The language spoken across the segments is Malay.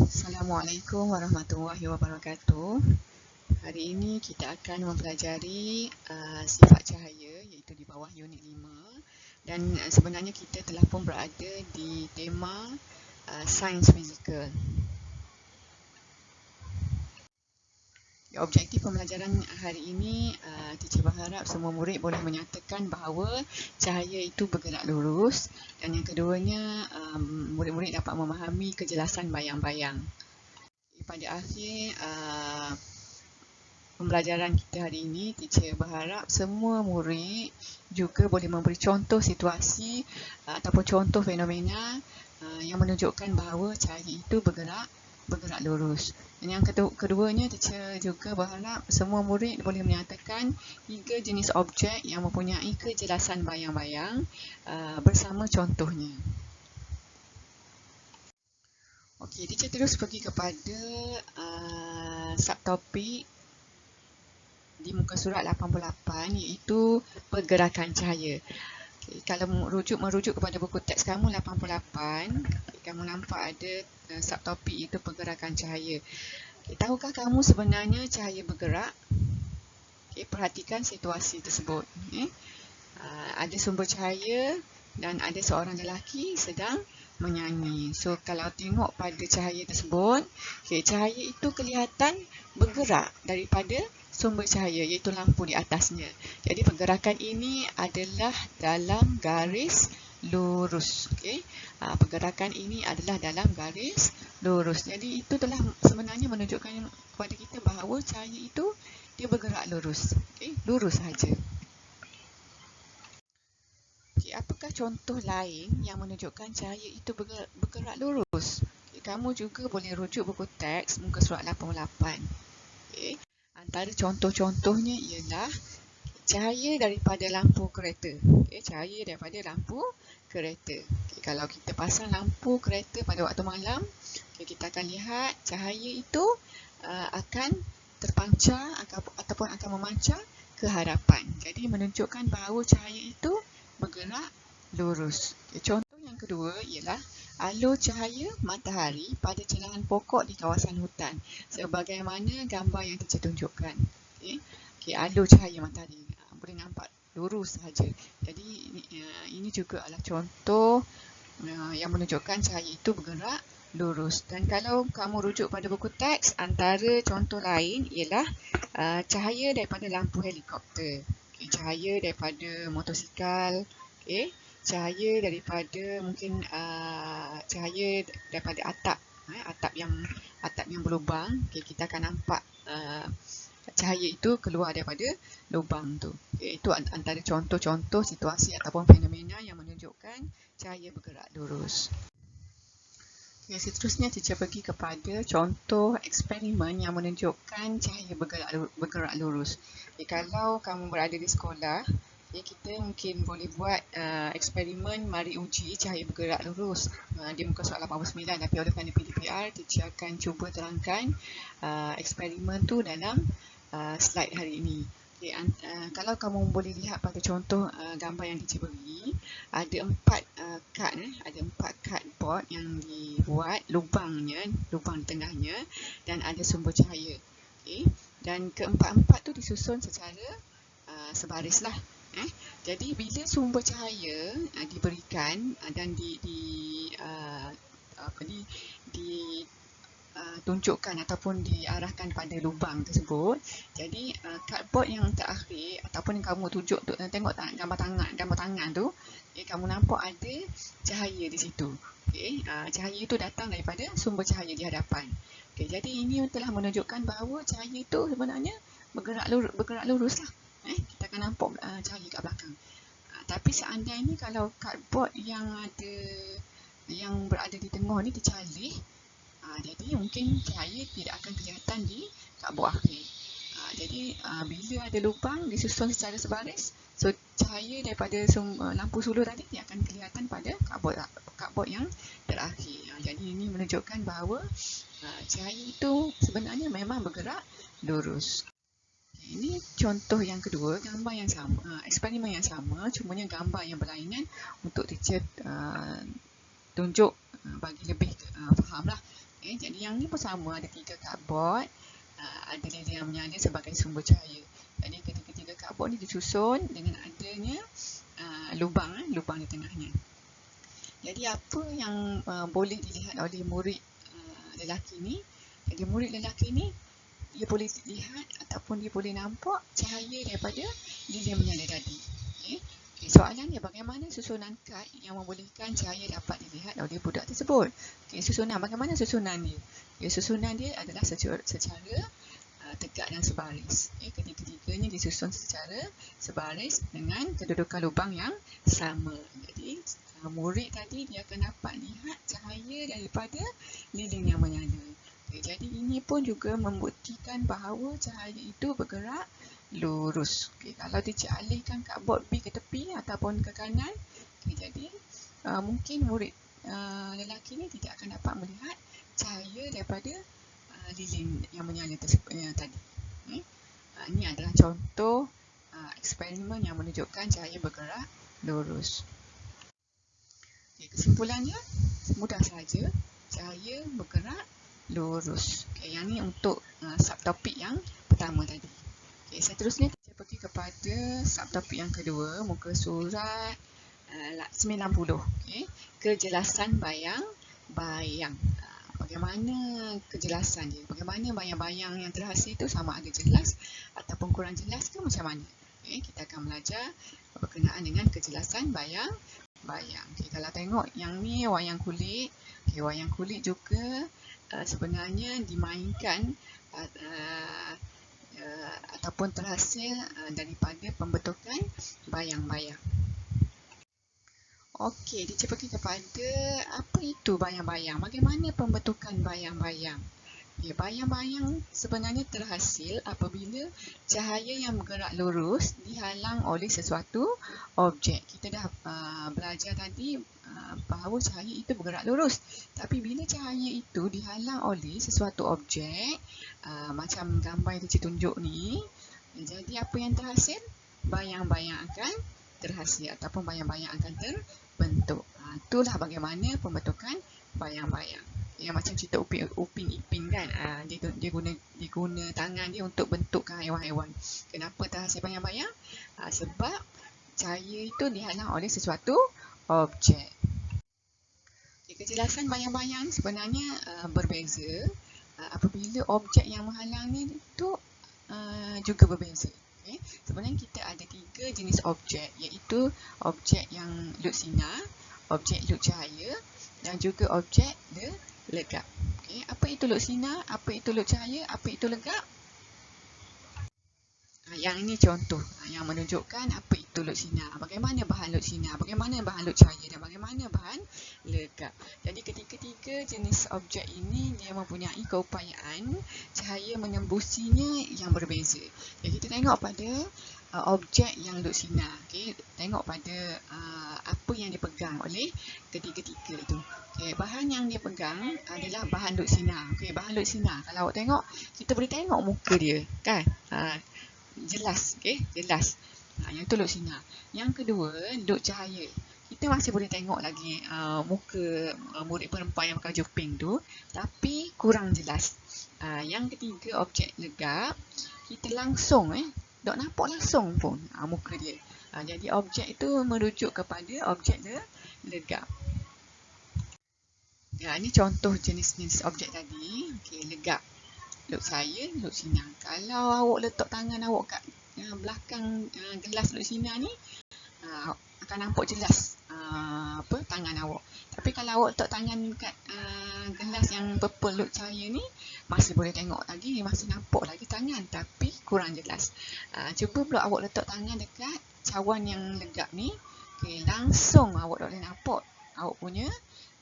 Assalamualaikum warahmatullahi wabarakatuh. Hari ini kita akan mempelajari sifat cahaya iaitu di bawah unit 5 dan sebenarnya kita telah pun berada di tema sains fizikal. Objektif pembelajaran hari ini, teacher berharap semua murid boleh menyatakan bahawa cahaya itu bergerak lurus, dan yang keduanya, murid-murid dapat memahami kejelasan bayang-bayang. Pada akhir pembelajaran kita hari ini, teacher berharap semua murid juga boleh memberi contoh situasi ataupun contoh fenomena yang menunjukkan bahawa cahaya itu bergerak lurus. Dan yang keduanya, teacher juga berharap semua murid boleh menyatakan 3 jenis objek yang mempunyai kejelasan bayang-bayang bersama contohnya. Okey, teacher terus pergi kepada subtopik di muka surat 88 iaitu pergerakan cahaya. Okay, kalau merujuk kepada buku teks kamu 88, kamu nampak ada subtopik itu pergerakan cahaya. Okay, tahukah kamu sebenarnya cahaya bergerak? Okay, perhatikan situasi tersebut. Ada sumber cahaya dan ada seorang lelaki sedang menyanyi. So, kalau tengok pada cahaya tersebut, okay, cahaya itu kelihatan bergerak daripada sumber cahaya iaitu lampu di atasnya. Jadi, pergerakan ini adalah dalam garis lurus. Okay? Pergerakan ini adalah dalam garis lurus. Jadi, itu telah sebenarnya menunjukkan kepada kita bahawa cahaya itu dia bergerak lurus. Okay? Lurus sahaja. Okay, apakah contoh lain yang menunjukkan cahaya itu bergerak lurus? Okay, kamu juga boleh rujuk buku teks muka surat 88. Okay. Antara contoh-contohnya ialah cahaya daripada lampu kereta. Okay, cahaya daripada lampu kereta. Okay, kalau kita pasang lampu kereta pada waktu malam, okay, kita akan lihat cahaya itu akan terpancar ataupun akan memancar ke hadapan. Jadi menunjukkan bahawa cahaya itu bergerak lurus. Okay, contoh yang kedua ialah alur cahaya matahari pada cerahan pokok di kawasan hutan. Sebagaimana gambar yang teacher tunjukkan. Okay, alur cahaya matahari. Boleh nampak lurus sahaja. Jadi ini juga adalah contoh yang menunjukkan cahaya itu bergerak lurus. Dan kalau kamu rujuk pada buku teks, antara contoh lain ialah cahaya daripada lampu helikopter. Okay, cahaya daripada motosikal, okay, cahaya daripada mungkin cahaya daripada atap yang berlubang. Okay, kita akan nampak cahaya itu keluar daripada lubang tu. Okay, itu antara contoh-contoh situasi ataupun fenomena yang menunjukkan cahaya bergerak lurus. Okay, seterusnya teacher pergi kepada contoh eksperimen yang menunjukkan cahaya bergerak lurus. Okay, kalau kamu berada di sekolah, okay, kita mungkin boleh buat eksperimen mari uji cahaya bergerak lurus di muka surat 89. Tapi oleh kerana PDPR, teacher akan cuba terangkan eksperimen tu dalam slide hari ini. Okay, kalau kamu boleh lihat pada contoh gambar yang teacher beri, ada 4 kad, ada 4 cardboard yang dibuat lubang di tengahnya dan ada sumber cahaya. Okay, dan keempat-empat tu disusun secara sebaris lah. Jadi bila sumber cahaya diberikan dan tunjukkan ataupun diarahkan pada lubang tersebut, jadi cardboard yang terakhir ataupun yang kamu tunjuk tengok gambar tangan tu, okay, kamu nampak ada cahaya di situ. Okay, cahaya itu datang daripada sumber cahaya di hadapan. Okay, jadi ini telah menunjukkan bahawa cahaya itu sebenarnya bergerak lurus lah. Kita akan nampak cahaya kat belakang. Tapi seandainya kalau cardboard yang berada di tengah ni tercalih, jadi mungkin cahaya tidak akan kelihatan di cardboard akhir. Jadi bila ada lubang disusun secara sebaris, so cahaya daripada lampu sulur tadi dia akan kelihatan pada cardboard yang terakhir. Jadi ini menunjukkan bahawa cahaya itu sebenarnya memang bergerak lurus. Ini contoh yang kedua, gambar yang sama, eksperimen yang sama, cumanya gambar yang berlainan untuk teacher tunjuk bagi lebih faham lah. Okay, jadi yang ni pun sama, ada 3 karbon, ada lilin yang menyala sebagai sumber cahaya. Jadi ketiga-tiga karbon ni disusun dengan adanya lubang di tengahnya. Jadi apa yang boleh dilihat oleh murid lelaki ni? Jadi murid lelaki ni dia boleh lihat ataupun dia boleh nampak cahaya daripada lilin menyala tadi. Okay, soalannya bagaimana susunan kad yang membolehkan cahaya dapat dilihat oleh budak tersebut? Okay, bagaimana susunan dia? Susunan dia adalah secara tegak dan sebaris. Ketiga-tiganya disusun secara sebaris dengan kedudukan lubang yang sama. Jadi murid tadi dia akan dapat lihat cahaya daripada lilin yang menyala. Jadi ini pun juga membuktikan bahawa cahaya itu bergerak lurus. Kalau dia alihkan cardboard B ke tepi ataupun ke kanan, jadi mungkin murid lelaki ni tidak akan dapat melihat cahaya daripada lilin yang menyala tersebut tadi. Ini adalah contoh eksperimen yang menunjukkan cahaya bergerak lurus. Kesimpulannya, mudah saja, cahaya bergerak lurus. Yang ni untuk subtopik yang pertama tadi. Seterusnya kita pergi kepada subtopik yang kedua, muka surat 90. Kejelasan bayang-bayang. Bagaimana kejelasan dia? Bagaimana bayang-bayang yang terhasil itu sama ada jelas ataupun kurang jelas ke macam mana? Kita akan belajar berkenaan dengan kejelasan bayang-bayang. Kalau tengok yang ni wayang kulit. Wayang kulit juga sebenarnya dimainkan ataupun terhasil daripada pembentukan bayang-bayang. Okey, kita pergi kepada apa itu bayang-bayang? Bagaimana pembentukan bayang-bayang? Bayang-bayang sebenarnya terhasil apabila cahaya yang bergerak lurus dihalang oleh sesuatu objek. Kita dah belajar tadi bahawa cahaya itu bergerak lurus. Tapi bila cahaya itu dihalang oleh sesuatu objek, macam gambar yang Cik tunjuk ni, jadi apa yang terhasil? Bayang-bayang akan terhasil ataupun bayang-bayang akan terbentuk. Itulah bagaimana pembentukan bayang-bayang. Yang macam cerita Upin Ipin kan, dia guna tangan dia untuk bentukkan haiwan-haiwan. Kenapa terhasil bayang-bayang? Sebab cahaya itu dihalang oleh sesuatu objek. Kejelasan bayang-bayang sebenarnya berbeza apabila objek yang menghalangnya itu juga berbeza. Sebenarnya kita ada 3 jenis objek, iaitu objek yang lut sinar, objek lut cahaya dan juga objek legap. Apa itu lut sinar, apa itu lut cahaya, apa itu legap? Yang ini contoh yang menunjukkan apa itu lut sinar, bagaimana bahan lut sinar, bagaimana bahan lut cahaya dan bagaimana bahan legap. Jadi ketiga-tiga jenis objek ini dia mempunyai keupayaan cahaya menembusinya yang berbeza. Jadi kita tengok pada objek yang lut sinar. Tengok pada apa yang dipegang oleh ketiga-tiga itu. Bahan yang dia pegang adalah bahan lut sinar. Bahan lut sinar, kalau awak tengok, kita boleh tengok muka dia kan. Jelas, jelas. Yang itu lut sinar. Yang kedua, lut cahaya. Kita masih boleh tengok lagi muka murid perempuan yang pakai juping tu, tapi kurang jelas. Yang ketiga, objek legap. Kita langsung dok nampak langsung pun muka dia. Jadi objek itu merujuk kepada objek legap. Ini contoh jenis-jenis objek tadi. Legap, lut cahaya, lut sinar. Kalau awak letak tangan awak kat belakang gelas lut sinar ni, akan nampak jelas tangan awak. Tapi kalau awak letak tangan kat gelas yang purple lut cahaya ni, masih boleh tengok lagi, masih nampak lagi tangan tapi kurang jelas. Cuba pula awak letak tangan dekat cawan yang legap ni, langsung awak boleh nampak awak punya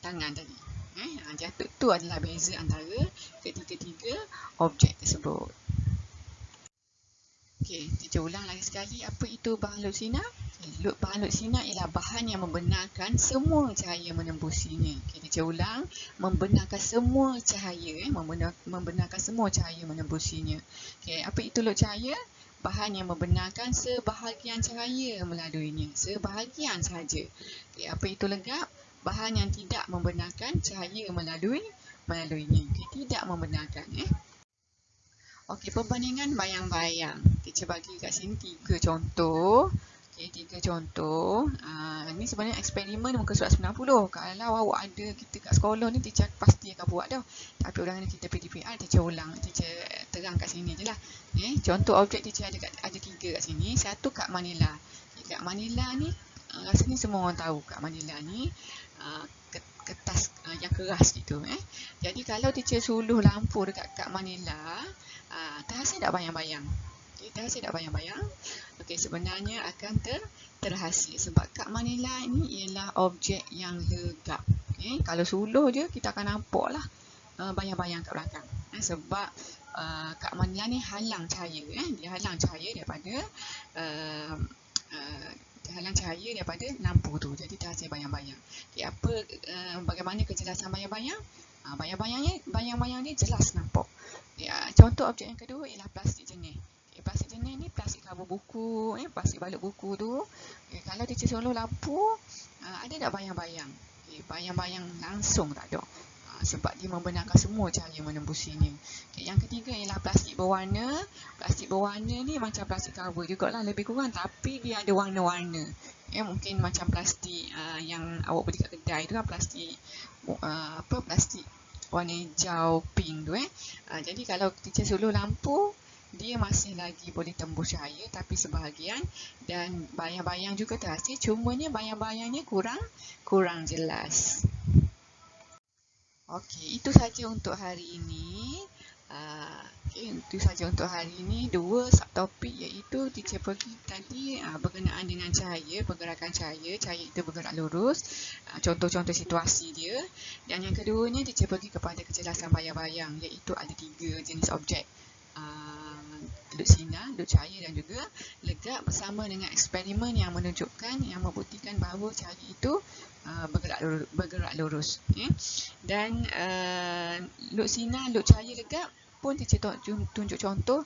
tangan tadi. Jadi itu adalah beza antara ketiga-tiga objek tersebut. Kita ulang lagi sekali, apa itu bahan lut sinar? Bahan lut sinar ialah bahan yang membenarkan semua cahaya menembusinya. Kita ulang, membenarkan semua cahaya, membenarkan semua cahaya menembusinya. Apa itu lut cahaya? Bahan yang membenarkan sebahagian cahaya melaluinya, sebahagian sahaja. Apa itu legap? Bahan yang tidak membenarkan cahaya melalui melaluinya. Okay, tidak membenarkan. Okey, perbandingan bayang-bayang. Teacher bagi kat sini 3 contoh. Okey, 3 contoh. Ni sebenarnya eksperimen muka surat 90. Kalau awak ada kita kat sekolah ni, teacher pasti akan buat dah. Tapi orang ni kita PDPR, teacher ulang. Teacher terang kat sini je lah. Contoh objek teacher ada 3 kat sini. Satu kat Manila. Kat Manila ni, rasanya semua orang tahu kat Manila ni kertas yang keras gitu. Jadi kalau teacher suluh lampu dekat kat Manila, terhasil tak bayang-bayang? Terhasil tak bayang-bayang? Okey, sebenarnya akan terhasil sebab kat Manila ni ialah objek yang legap. Kalau suluh je kita akan nampak lah bayang-bayang kat belakang. Sebab kat Manila ni halang cahaya. Dia halang cahaya daripada lampu tu. Jadi terhasil bayang-bayang. Bagaimana kejelasan bayang-bayang? Bayang-bayang ni jelas nampak. Contoh objek yang kedua ialah plastik jenis. Plastik jenis ni plastik cover buku, plastik balut buku tu. Kalau teacher suluh lampu, ada tak bayang-bayang? Bayang-bayang langsung tak ada. Sebab dia membenarkan semua cahaya menembusinya. Yang ketiga ialah plastik berwarna. Plastik berwarna ni macam plastik cover jugalah lebih kurang, tapi dia ada warna-warna. Mungkin macam plastik yang awak beli kat kedai tu kan, plastik plastik warna hijau, pink tu. Jadi kalau teacher suluh lampu, dia masih lagi boleh tembus cahaya tapi sebahagian, dan bayang-bayang juga terhasil, cumanya bayang-bayangnya kurang jelas. Okey, itu saja untuk hari ini. Itu saja untuk hari ini. 2 subtopik iaitu teacher pergi tadi berkenaan dengan cahaya, pergerakan cahaya. Cahaya itu bergerak lurus. Contoh-contoh situasi dia. Dan yang keduanya teacher pergi kepada kejelasan bayang-bayang, iaitu ada 3 jenis objek. Duduk sinar, duduk cahaya dan juga legap, bersama dengan eksperimen yang menunjukkan, yang membuktikan bahawa cahaya itu bergerak lurus. Dan duduk sinar, duduk cahaya, legap pun teacher tunjuk contoh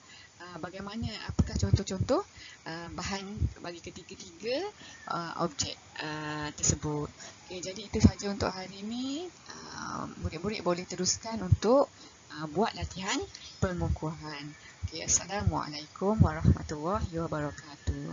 bagaimana, apakah contoh-contoh bahan bagi ketiga-tiga objek tersebut. Jadi itu saja untuk hari ini. Murid-murid boleh teruskan untuk buat latihan pengukuhan. Assalamualaikum warahmatullahi wabarakatuh.